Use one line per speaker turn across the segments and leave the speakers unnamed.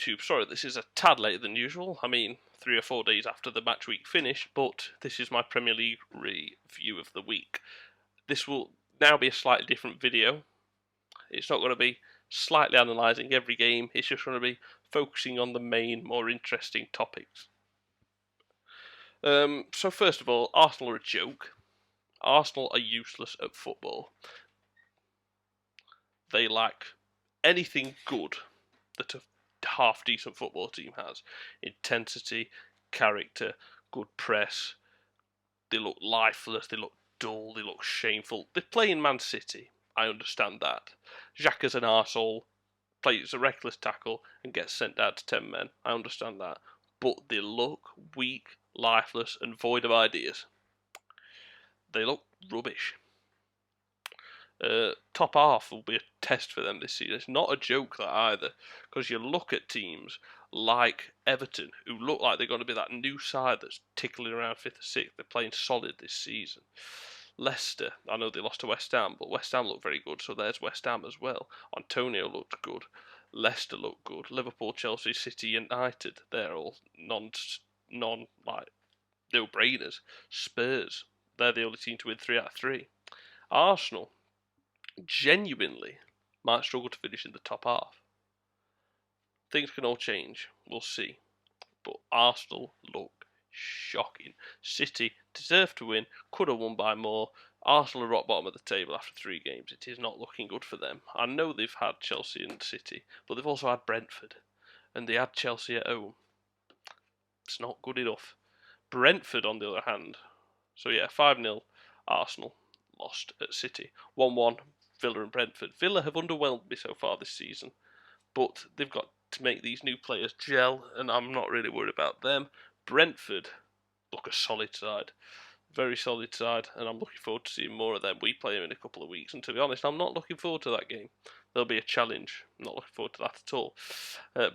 YouTube. Sorry, this is a tad later than usual. I mean, 3 or 4 days after the match week finished, but this is my Premier League review of the week. This will now be a slightly different video. It's not going to be slightly analysing every game. It's just going to be focusing on the main, more interesting topics. So first of all, Arsenal are a joke. Arsenal are useless at football. They lack anything good that a half-decent football team has. Intensity, character, good press. They look lifeless, they look dull, they look shameful. They play in Man City, I understand that. Xhaka's an arsehole, plays a reckless tackle and gets sent down to 10 men. I understand that. But they look weak, lifeless and void of ideas. They look rubbish. Top half will be a test for them this season. It's not a joke, that either, because you look at teams like Everton, who look like they're going to be that new side that's tickling around 5th or 6th. They're playing solid this season. Leicester, I know they lost to West Ham, but West Ham looked very good, so there's West Ham as well. Antonio looked good. Leicester looked good. Liverpool, Chelsea, City, United, they're all no-brainers. Spurs, they're the only team to win 3 out of 3. Arsenal, genuinely, might struggle to finish in the top half. Things can all change, we'll see. But Arsenal look shocking. City deserved to win, could have won by more. Arsenal are rock bottom of the table after 3 games. It is not looking good for them. I know they've had Chelsea and City, but they've also had Brentford. And they had Chelsea at home. It's not good enough. Brentford, on the other hand. So yeah, 5-0 Arsenal lost at City. 1-1 Villa and Brentford. Villa have underwhelmed me so far this season, but they've got to make these new players gel, and I'm not really worried about them. Brentford look a solid side, very solid side, and I'm looking forward to seeing more of them. We play them in a couple of weeks, and to be honest, I'm not looking forward to that game. There'll be a challenge. I'm not looking forward to that at all.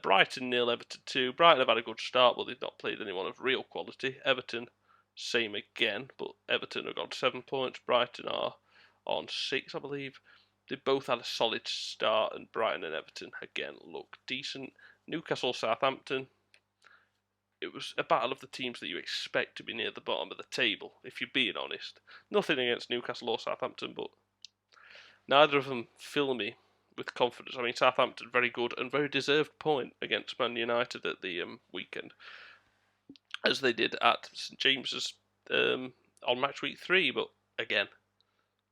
Brighton 0, Everton 2. Brighton have had a good start, but they've not played anyone of real quality. Everton, same again, but Everton have got 7 points. Brighton are on 6, I believe. They both had a solid start, and Brighton and Everton, again, look decent. Newcastle, Southampton. It was a battle of the teams that you expect to be near the bottom of the table, if you're being honest. Nothing against Newcastle or Southampton, but neither of them fill me with confidence. I mean, Southampton, very good and very deserved point against Man United at the weekend, as they did at St James's on match week 3, but again,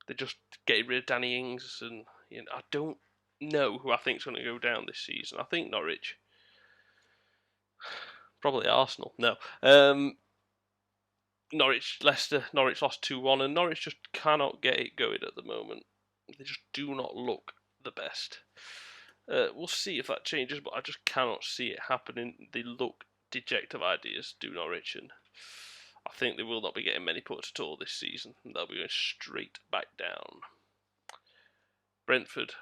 they're just getting rid of Danny Ings, and I don't know who I think is going to go down this season. I think Norwich. Probably Arsenal. No. Norwich, Leicester. Norwich lost 2-1, and Norwich just cannot get it going at the moment. They just do not look the best. We'll see if that changes, but I just cannot see it happening. They look dejected of ideas, do Norwich, and I think they will not be getting many points at all this season. They'll be going straight back down. Brentford,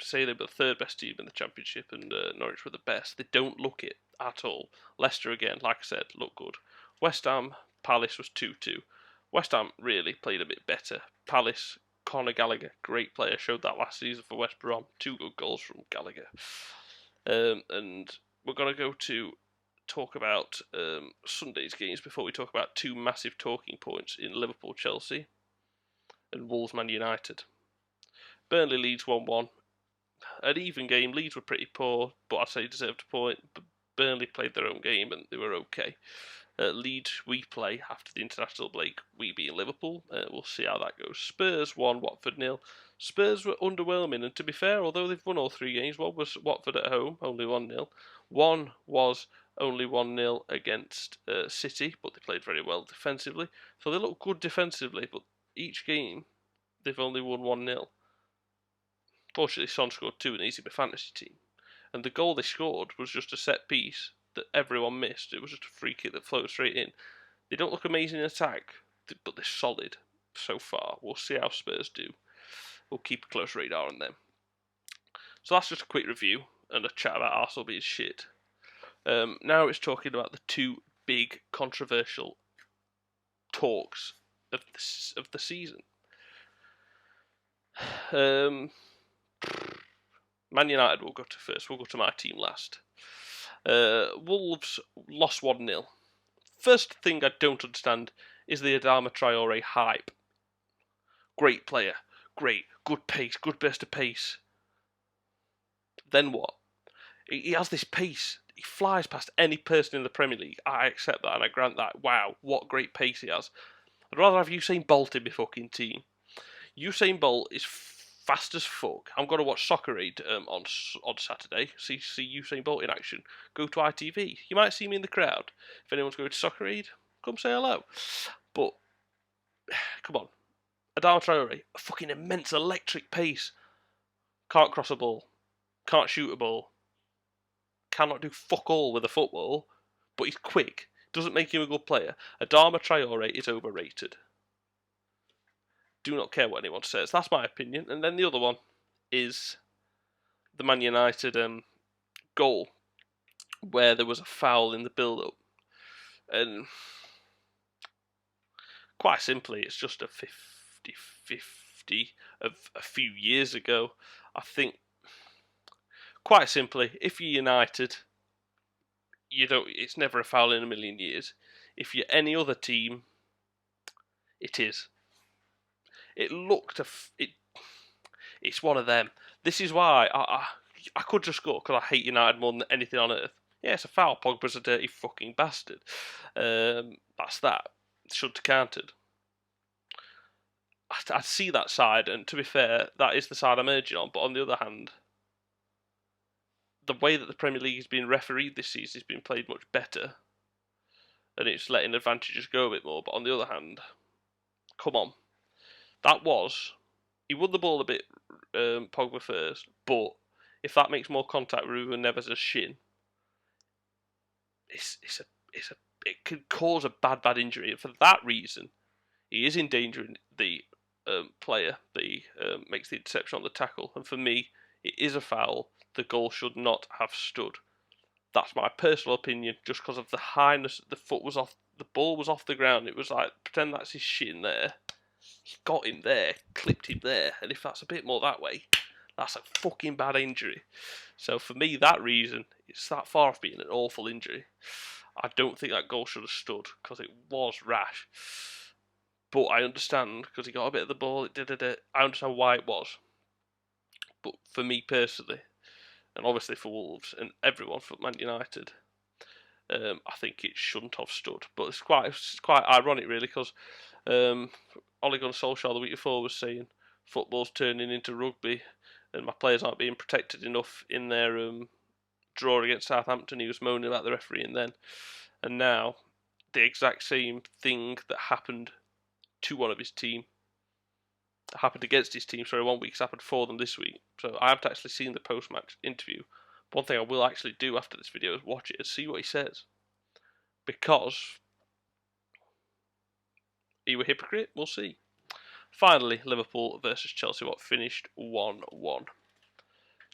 say they were the 3rd best team in the Championship, and Norwich were the best. They don't look it at all. Leicester, again, like I said, look good. West Ham, Palace was 2-2. West Ham really played a bit better. Palace, Conor Gallagher, great player, showed that last season for West Brom. 2 good goals from Gallagher. And we're going to go to talk about Sunday's games before we talk about 2 massive talking points in Liverpool, Chelsea, and Wolves, Man United. Burnley, Leeds 1-1. An even game. Leeds were pretty poor, but I'd say deserved a point. Burnley played their own game and they were okay. Leeds, we play after the international break. We beat Liverpool. We'll see how that goes. Spurs 1, Watford 0. Spurs were underwhelming, and to be fair, although they've won all 3 games, one was Watford at home, only 1-0. One was only 1-0 against City, but they played very well defensively. So they look good defensively, but each game they've only won 1-0. Fortunately, Son scored 2 and he's in my fantasy team. And the goal they scored was just a set piece that everyone missed. It was just a free kick that floated straight in. They don't look amazing in attack, but they're solid so far. We'll see how Spurs do. We'll keep a close radar on them. So that's just a quick review and a chat about Arsenal being shit. Now it's talking about the 2 big controversial talks of the season. Man United will go to first. We'll go to my team last. Wolves lost 1-0. First thing I don't understand is the ADAMA TRAORE hype. Great player, great, good pace, good burst of pace. Then what? He has this pace. He flies past any person in the Premier League. I accept that and I grant that. Wow, what great pace he has. I'd rather have Usain Bolt in my fucking team. Usain Bolt is fast as fuck. I'm going to watch Soccer-Aid on Saturday. See Usain Bolt in action. Go to ITV. You might see me in the crowd. If anyone's going to Soccer-Aid, come say hello. But, come on. Adama Traore, a fucking immense electric pace. Can't cross a ball. Can't shoot a ball. Cannot do fuck all with a football. But he's quick. Doesn't make him a good player. Adama Traore is overrated. Do not care what anyone says. That's my opinion. And then the other one is the Man United goal, where there was a foul in the build-up. And quite simply, it's just a 50-50 of a few years ago. I think, quite simply, if you're United, it's never a foul in a million years. If you're any other team, it is. It looked it's one of them. This is why I could just go because I hate United more than anything on earth. Yeah, it's a foul. Pogba's a dirty fucking bastard. That's that. Should have counted. I see that side, and to be fair, that is the side I'm urging on. But on the other hand, the way that the Premier League has been refereed this season has been played much better, and it's letting advantages go a bit more. But on the other hand, come on. He won the ball a bit, Pogba first, but if that makes more contact with Ruben Neves' shin, it could cause a bad injury. And for that reason, he is endangering the player that he makes the interception on the tackle. And for me, it is a foul. The goal should not have stood. That's my personal opinion, just because of the highness. The ball was off the ground. It was like, pretend that's his shin there. He got him there, clipped him there, and if that's a bit more that way, that's a fucking bad injury. So for me, that reason, it's that far off being an awful injury. I don't think that goal should have stood, because it was rash. But I understand, because he got a bit of the ball, I understand why it was. But for me personally, and obviously for Wolves, and everyone for Man United, I think it shouldn't have stood. But it's quite ironic, really, because Ole Gunnar Solskjaer the week before was saying football's turning into rugby and my players aren't being protected enough in their draw against Southampton. He was moaning about the refereeing then. And now, the exact same thing that happened to one of his team, happened against his team, 1 week, happened for them this week. So I haven't actually seen the post-match interview. But one thing I will actually do after this video is watch it and see what he says. Because are you a hypocrite? We'll see. Finally, Liverpool versus Chelsea, what finished 1-1.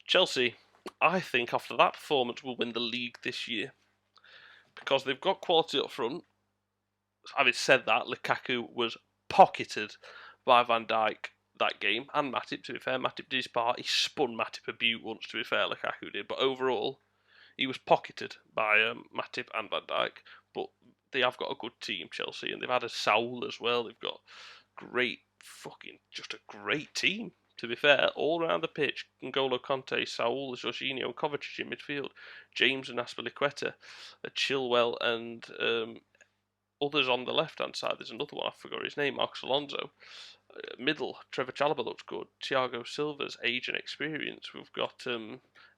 Chelsea, I think after that performance, will win the league this year. Because they've got quality up front. Having said that, Lukaku was pocketed by Van Dijk that game. And Matip, to be fair. Matip did his part. He spun Matip a beaut once, to be fair, Lukaku did. But overall, he was pocketed by Matip and Van Dijk. But they have got a good team, Chelsea, and they've had a Saul as well. They've got just a great team, to be fair, all around the pitch. N'Golo Kanté, Saul, Jorginho, and Kovacic in midfield. James and Azpilicueta, Chilwell, and others on the left-hand side. There's another one, I forgot his name, Marcos Alonso. Middle, Trevor Chalobah looks good. Thiago Silva's age and experience. We've got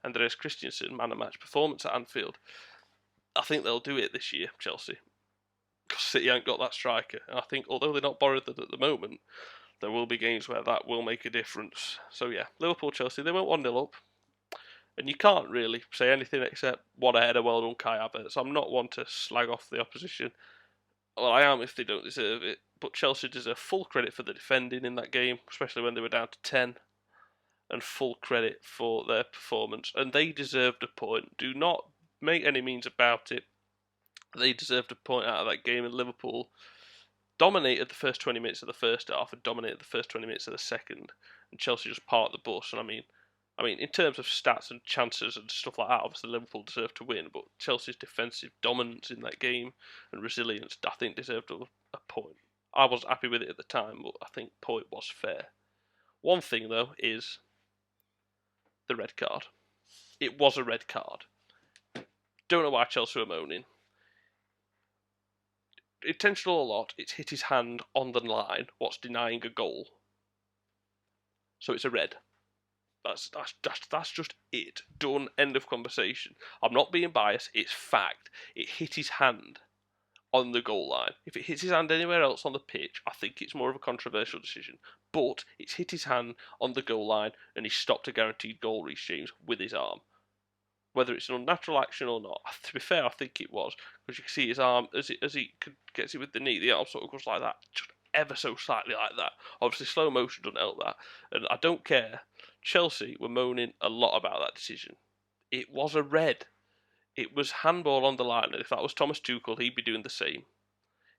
Andreas Christensen, man of match performance at Anfield. I think they'll do it this year, Chelsea. Because City ain't got that striker. And I think, although they're not borrowed at the moment, there will be games where that will make a difference. So yeah, Liverpool, Chelsea, they went 1-0 up. And you can't really say anything except what a header, well done, Kai Havertz. I'm not one to slag off the opposition. Well, I am if they don't deserve it. But Chelsea deserve full credit for the defending in that game, especially when they were down to 10. And full credit for their performance. And they deserved a point. Do not make any means about it. They deserved a point out of that game, and Liverpool dominated the first 20 minutes of the first half and dominated the first 20 minutes of the second, and Chelsea just parked the bus. And I mean, I mean, in terms of stats and chances and stuff like that, obviously Liverpool deserved to win, but Chelsea's defensive dominance in that game and resilience, I think, deserved a point. I wasn't happy with it at the time, but I think point was fair. One thing, though, is the red card. It was a red card. Don't know why Chelsea were moaning. Intentional or not, it's hit his hand on the line, what's denying a goal. So it's a red. That's just it. Done. End of conversation. I'm not being biased. It's fact. It hit his hand on the goal line. If it hits his hand anywhere else on the pitch, I think it's more of a controversial decision. But it's hit his hand on the goal line, and he stopped a guaranteed goal, Reece James, with his arm. Whether it's an unnatural action or not, to be fair, I think it was, because you can see his arm as he gets it with the knee. The arm sort of goes like that, just ever so slightly like that. Obviously, slow motion doesn't help that, and I don't care. Chelsea were moaning a lot about that decision. It was a red. It was handball on the line, and if that was Thomas Tuchel, he'd be doing the same.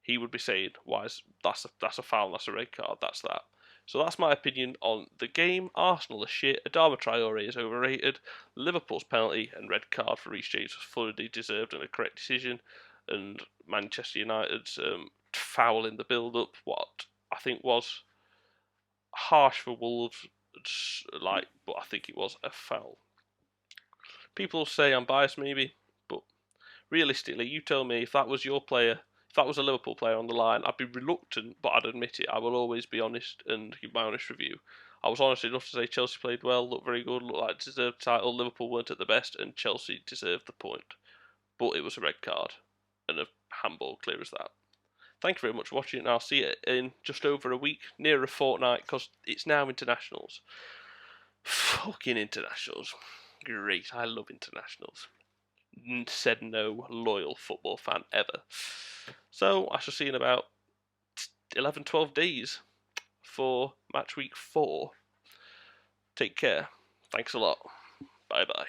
He would be saying, "Why that's a foul, that's a red card, that's that." So that's my opinion on the game. Arsenal are shit. ADAMA TRAORE is overrated. Liverpool's penalty and red card for Reece James was fully deserved and a correct decision. And Manchester United's foul in the build-up, what I think was harsh for Wolves, but I think it was a foul. People will say I'm biased, maybe, but realistically, you tell me if that was your player. If that was a Liverpool player on the line, I'd be reluctant, but I'd admit it. I will always be honest and give my honest review. I was honest enough to say Chelsea played well, looked very good, looked like deserved the title. Liverpool weren't at the best, and Chelsea deserved the point. But it was a red card and a handball, clear as that. Thank you very much for watching, and I'll see you in just over a week, near a fortnight, because it's now internationals. Fucking internationals. Great, I love internationals. Said no loyal football fan ever. So I shall see you in about 11, 12 days for match week 4. Take care. Thanks a lot. Bye bye.